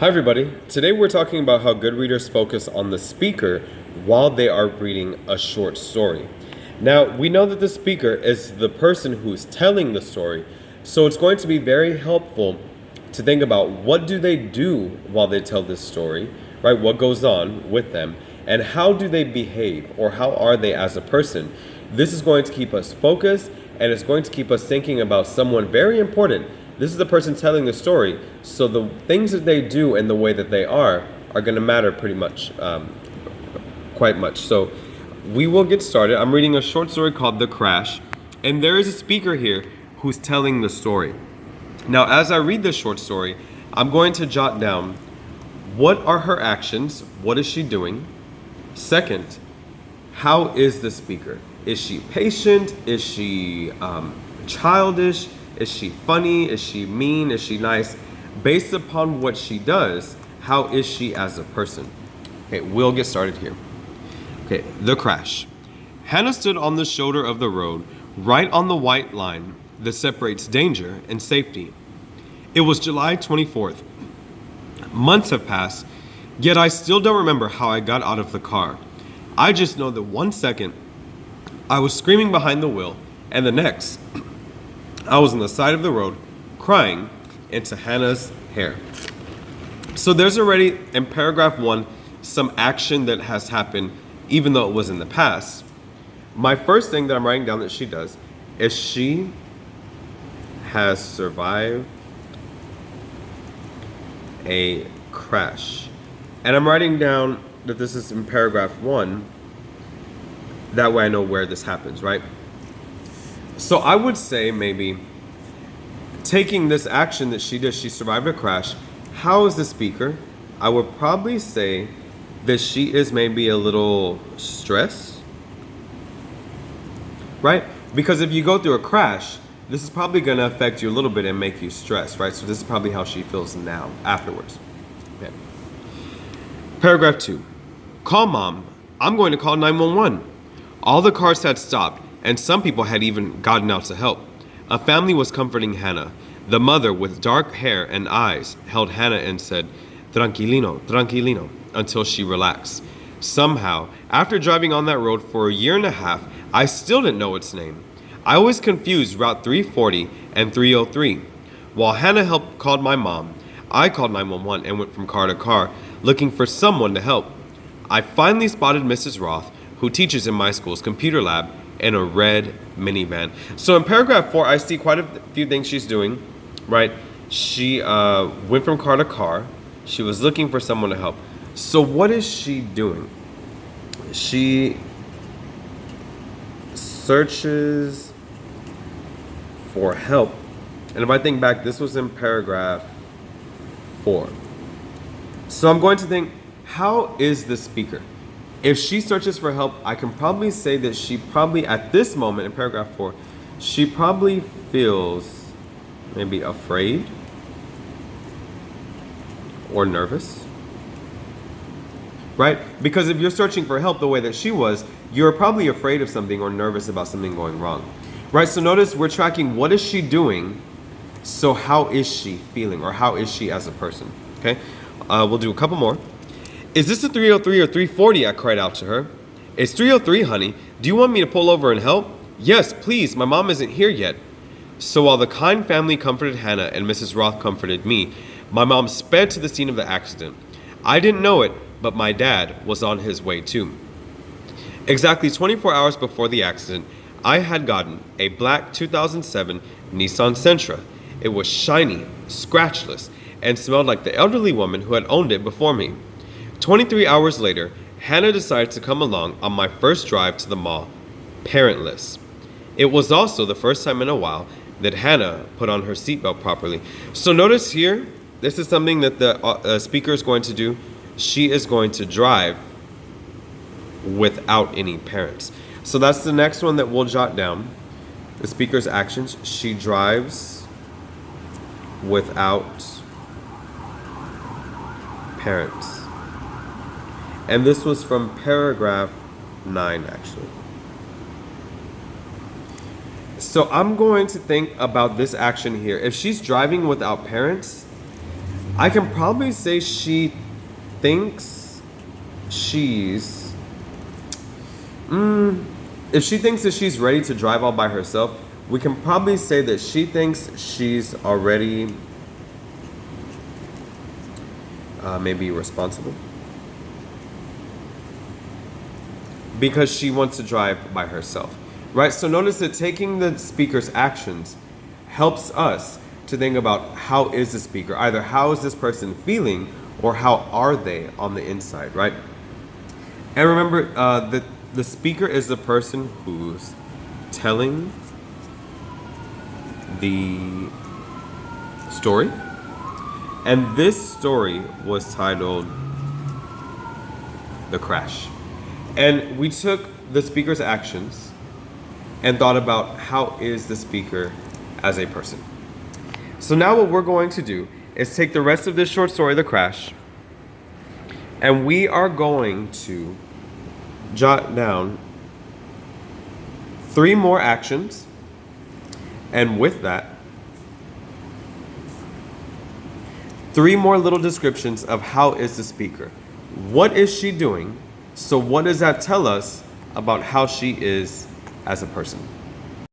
Hi, everybody. Today we're talking about how good readers focus on the speaker while they are reading a short story. Now, we know that the speaker is the person who's telling the story, so it's going to be very helpful to think about what do they do while they tell this story, right? What goes on with them, and how do they behave, or how are they as a person? This is going to keep us focused, and it's going to keep us thinking about someone very important. This is the person telling the story, so the things that they do and the way that they are going to matter pretty much, quite much. So we will get started. I'm reading a short story called The Crash, and there is a speaker here who's telling the story. Now, as I read this short story, I'm going to jot down what are her actions, what is she doing? Second, how is the speaker? Is she patient? Is she childish? Is she funny? Is she mean? Is she nice? Based upon what she does, how is she as a person? Okay, we'll get started here. Okay, The Crash. Hannah stood on the shoulder of the road, right on the white line that separates danger and safety. It was July 24th. Months have passed, yet I still don't remember how I got out of the car. I just know that one second, I was screaming behind the wheel, and the next, I was on the side of the road, crying into Hannah's hair. So there's already, in paragraph 1, some action that has happened, even though it was in the past. My first thing that I'm writing down that she does is she has survived a crash. And I'm writing down that this is in paragraph 1. That way I know where this happens, right? So I would say maybe taking this action that she did, she survived a crash. How is the speaker? I would probably say that she is maybe a little stressed, right? Because if you go through a crash, this is probably going to affect you a little bit and make you stressed, right? So this is probably how she feels now, afterwards. Okay. Paragraph 2. Call mom. I'm going to call 911. All the cars had stopped, and some people had even gotten out to help. A family was comforting Hannah. The mother, with dark hair and eyes, held Hannah and said, "Tranquilino, tranquilino," until she relaxed. Somehow, after driving on that road for a year and a half, I still didn't know its name. I always confused Route 340 and 303. While Hannah called my mom, I called 911 and went from car to car, looking for someone to help. I finally spotted Mrs. Roth, who teaches in my school's computer lab, in a red minivan. So in paragraph 4, I see quite a few things she's doing, right? She went from car to car. She was looking for someone to help. So what is she doing? She searches for help. And if I think back, this was in paragraph 4. So I'm going to think, how is the speaker? If she searches for help, I can probably say that she probably, at this moment in paragraph 4, she probably feels maybe afraid or nervous, right? Because if you're searching for help the way that she was, you're probably afraid of something or nervous about something going wrong, right? So notice we're tracking what is she doing, so how is she feeling, or how is she as a person, okay? We'll do a couple more. "Is this a 303 or 340? I cried out to her. "It's 303, honey. Do you want me to pull over and help?" "Yes, please. My mom isn't here yet." So while the kind family comforted Hannah and Mrs. Roth comforted me, my mom sped to the scene of the accident. I didn't know it, but my dad was on his way too. Exactly 24 hours before the accident, I had gotten a black 2007 Nissan Sentra. It was shiny, scratchless, and smelled like the elderly woman who had owned it before me. 23 hours later, Hannah decided to come along on my first drive to the mall, parentless. It was also the first time in a while that Hannah put on her seatbelt properly. So notice here, this is something that the speaker is going to do. She is going to drive without any parents. So that's the next one that we'll jot down. The speaker's actions. She drives without parents. And this was from paragraph 9, actually. So I'm going to think about this action here. If she's driving without parents, I can probably say she thinks she's. If she thinks that she's ready to drive all by herself, we can probably say that she thinks she's already maybe responsible. Because she wants to drive by herself, right? So notice that taking the speaker's actions helps us to think about how is the speaker, either how is this person feeling or how are they on the inside, right? And remember that the speaker is the person who's telling the story. And this story was titled The Crash. And we took the speaker's actions and thought about how is the speaker as a person. So now what we're going to do is take the rest of this short story, The Crash, and we are going to jot down 3 more actions, and with that, 3 more little descriptions of how is the speaker. What is she doing? So what does that tell us about how she is as a person?